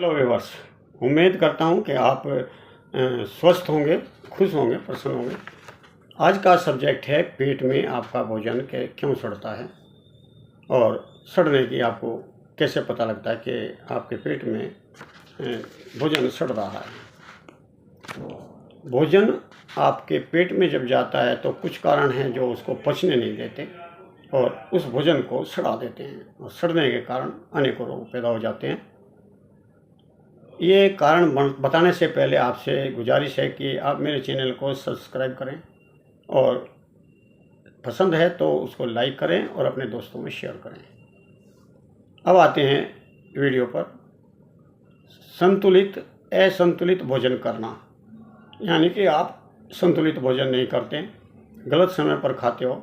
Hello viewers, उम्मीद करता हूँ कि आप स्वस्थ होंगे, खुश होंगे, प्रसन्न होंगे। आज का सब्जेक्ट है पेट में आपका भोजन के क्यों सड़ता है और सड़ने की आपको कैसे पता लगता है कि आपके पेट में भोजन सड़ रहा है। भोजन आपके पेट में जब जाता है तो कुछ कारण हैं जो उसको पचने नहीं देते और उस भोजन को सड़ा देते हैं और सड़ने के कारण अनेकों रोग पैदा हो जाते हैं। ये कारण बताने से पहले आपसे गुजारिश है कि आप मेरे चैनल को सब्सक्राइब करें और पसंद है तो उसको लाइक करें और अपने दोस्तों में शेयर करें। अब आते हैं वीडियो पर। संतुलित असंतुलित भोजन करना, यानी कि आप संतुलित भोजन नहीं करते, गलत समय पर खाते हो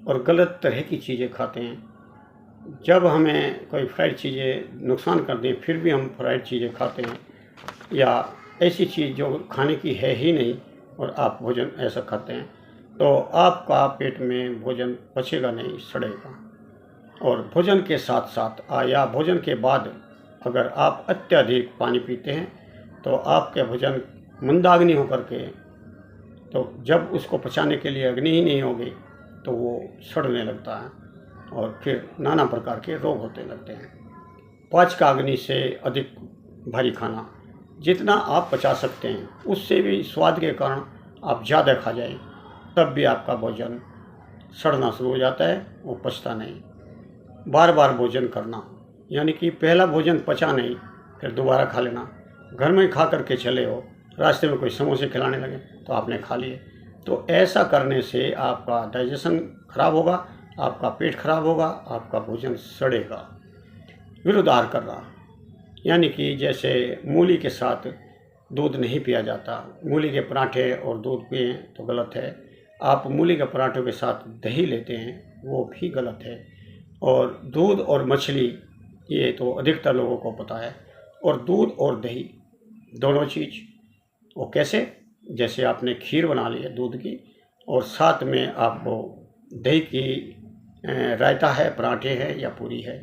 और गलत तरह की चीज़ें खाते हैं। जब हमें कोई फ्राइड चीज़ें नुकसान कर दें फिर भी हम फ्राइड चीज़ें खाते हैं, या ऐसी चीज़ जो खाने की है ही नहीं और आप भोजन ऐसा खाते हैं, तो आपका पेट में भोजन पचेगा नहीं, सड़ेगा। और भोजन के साथ साथ या भोजन के बाद अगर आप अत्यधिक पानी पीते हैं तो आपके भोजन मंदाग्नि होकर के, तो जब उसको पचाने के लिए अग्नि ही नहीं होगी तो वो सड़ने लगता है और फिर नाना प्रकार के रोग होते लगते हैं। पाँच का अग्नि से अधिक भारी खाना, जितना आप पचा सकते हैं उससे भी स्वाद के कारण आप ज़्यादा खा जाएं तब भी आपका भोजन सड़ना शुरू हो जाता है, वो पचता नहीं। बार बार भोजन करना, यानी कि पहला भोजन पचा नहीं फिर दोबारा खा लेना। घर में खा करके चले हो, रास्ते में कोई समोसे खिलाने लगे तो आपने खा लिए, तो ऐसा करने से आपका डाइजेशन खराब होगा, आपका पेट खराब होगा, आपका भोजन सड़ेगा। विरुद्धार करना, यानी कि जैसे मूली के साथ दूध नहीं पिया जाता, मूली के पराठे और दूध पिए तो गलत है। आप मूली के पराठों के साथ दही लेते हैं वो भी गलत है। और दूध और मछली, ये तो अधिकतर लोगों को पता है। और दूध और दही दोनों चीज़ वो कैसे, जैसे आपने खीर बना ली है दूध की और साथ में आपको दही की रायता है, पराठे है या पूरी है,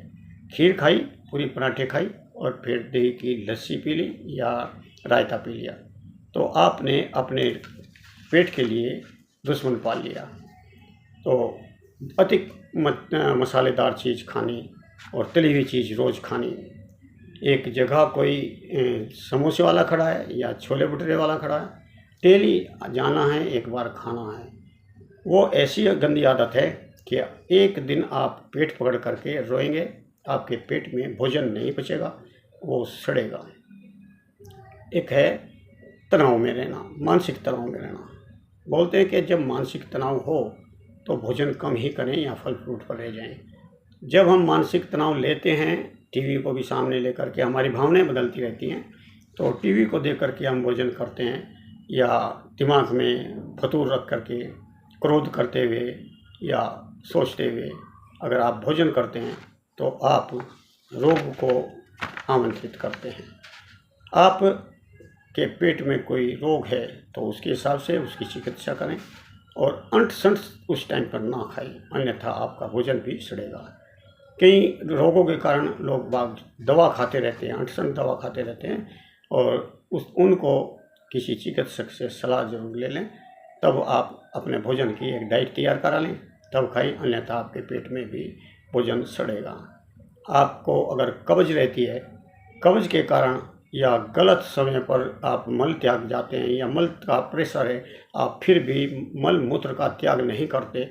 खीर खाई, पूरी पराठे खाई और फिर दही की लस्सी पी ली या रायता पी लिया, तो आपने अपने पेट के लिए दुश्मन पाल लिया। तो अधिक मसालेदार चीज़ खानी और तली हुई चीज़ रोज़ खानी, एक जगह कोई समोसे वाला खड़ा है या छोले भटूरे वाला खड़ा है, डेली जाना है, एक बार खाना है, वो ऐसी गंदी आदत है कि एक दिन आप पेट पकड़ करके रोएंगे, आपके पेट में भोजन नहीं पचेगा, वो सड़ेगा। एक है तनाव में रहना, मानसिक तनाव में रहना। बोलते हैं कि जब मानसिक तनाव हो तो भोजन कम ही करें या फल फ्रूट पर रह जाएं। जब हम मानसिक तनाव लेते हैं, टीवी को भी सामने लेकर के हमारी भावनाएं बदलती रहती हैं, तो टीवी को देख करके हम भोजन करते हैं या दिमाग में फतूर रख करके क्रोध करते हुए या सोचते हुए अगर आप भोजन करते हैं तो आप रोग को आमंत्रित करते हैं। आप के पेट में कोई रोग है तो उसके हिसाब से उसकी चिकित्सा करें और अंट संट उस टाइम पर ना खाएं, अन्यथा आपका भोजन भी सड़ेगा। कई रोगों के कारण लोग बाग दवा खाते रहते हैं, अंट संट दवा खाते रहते हैं, और उनको किसी चिकित्सक से सलाह जरूर ले लें, तब आप अपने भोजन की एक डाइट तैयार करा लें तब खाएं, अन्यथा आपके पेट में भी भोजन सड़ेगा। आपको अगर कब्ज रहती है, कब्ज के कारण या गलत समय पर आप मल त्याग जाते हैं या मल का प्रेशर है, आप फिर भी मल मूत्र का त्याग नहीं करते,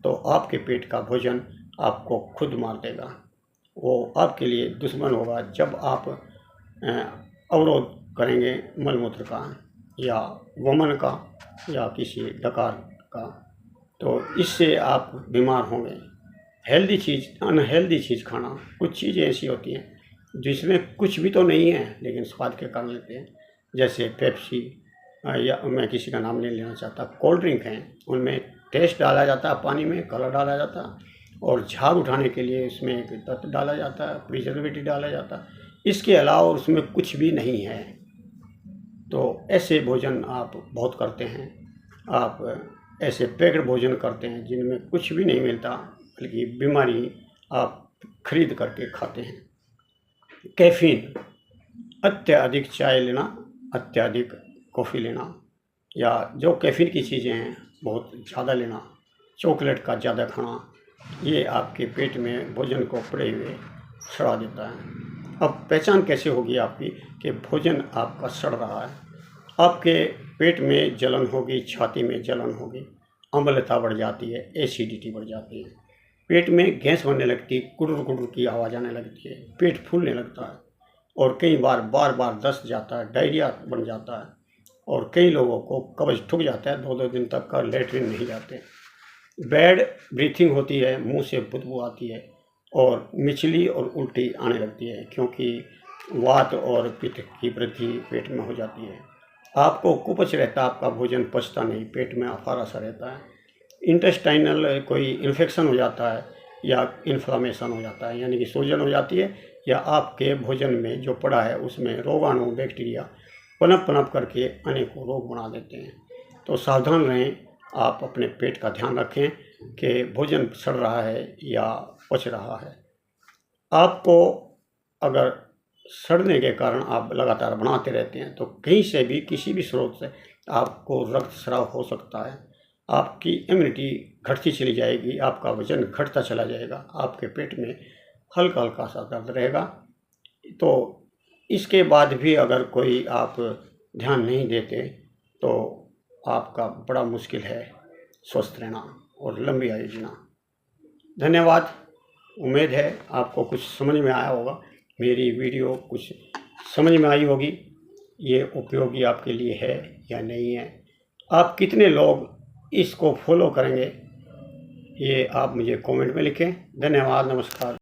तो आपके पेट का भोजन आपको खुद मार देगा, वो आपके लिए दुश्मन होगा। जब आप अवरोध करेंगे मल मूत्र का या वमन का या किसी डकार का, तो इससे आप बीमार होंगे। हेल्दी चीज़, अनहेल्दी चीज़ खाना, कुछ चीज़ें ऐसी होती हैं जिसमें कुछ भी तो नहीं है लेकिन स्वाद के कारण लेते हैं, जैसे पेप्सी, या मैं किसी का नाम नहीं लेना चाहता, कोल्ड ड्रिंक हैं, उनमें टेस्ट डाला जाता है, पानी में कलर डाला जाता है और झाग उठाने के लिए इसमें एक तत्व डाला जाता है, प्रिजर्वेटिव डाला जाता है, इसके अलावा उसमें कुछ भी नहीं है। तो ऐसे भोजन आप बहुत करते हैं, आप ऐसे पैक्ड भोजन करते हैं जिनमें कुछ भी नहीं मिलता बल्कि बीमारी आप खरीद करके खाते हैं। कैफीन, अत्यधिक चाय लेना, अत्यधिक कॉफ़ी लेना, या जो कैफ़ीन की चीज़ें हैं बहुत ज़्यादा लेना, चॉकलेट का ज़्यादा खाना, ये आपके पेट में भोजन को पड़े हुए सड़ा देता है। अब पहचान कैसे होगी आपकी कि भोजन आपका सड़ रहा है? आपके पेट में जलन होगी, छाती में जलन होगी, अम्लता बढ़ जाती है, एसिडिटी बढ़ जाती है, पेट में गैस बनने लगती है, गुड़ुर गुड़ुर की आवाज़ आने लगती है, पेट फूलने लगता है, और कई बार बार दस्त जाता है, डायरिया बन जाता है, और कई लोगों को कब्ज ठुक जाता है, 2-2 दिन तक का लेटरिन नहीं जाते। बैड ब्रीथिंग होती है, मुंह से बदबू आती है, और मिचली और उल्टी आने लगती है, क्योंकि वात और पित्त की वृद्धि पेट में हो जाती है। आपको कुपच रहता है, आपका भोजन पचता नहीं, पेट में अफारा सा रहता है, इंटेस्टाइनल कोई इन्फेक्शन हो जाता है या इन्फ्लामेशन हो जाता है, यानी कि सूजन हो जाती है, या आपके भोजन में जो पड़ा है उसमें रोगाणु बैक्टीरिया पनप करके अनेकों रोग बना देते हैं। तो सावधान रहें, आप अपने पेट का ध्यान रखें कि भोजन सड़ रहा है या पच रहा है। आपको अगर सड़ने के कारण आप लगातार बनाते रहते हैं तो कहीं से भी, किसी भी स्रोत से आपको रक्तस्राव हो सकता है, आपकी इम्यूनिटी घटती चली जाएगी, आपका वजन घटता चला जाएगा, आपके पेट में हल्का हल्का सा दर्द रहेगा। तो इसके बाद भी अगर कोई आप ध्यान नहीं देते तो आपका बड़ा मुश्किल है स्वस्थ रहना और लंबी आयु जीना। धन्यवाद। उम्मीद है आपको कुछ समझ में आया होगा, मेरी वीडियो कुछ समझ में आई होगी, ये उपयोगी आपके लिए है या नहीं है। आप कितने लोग इसको फॉलो करेंगे ये आप मुझे कमेंट में लिखें। धन्यवाद, नमस्कार।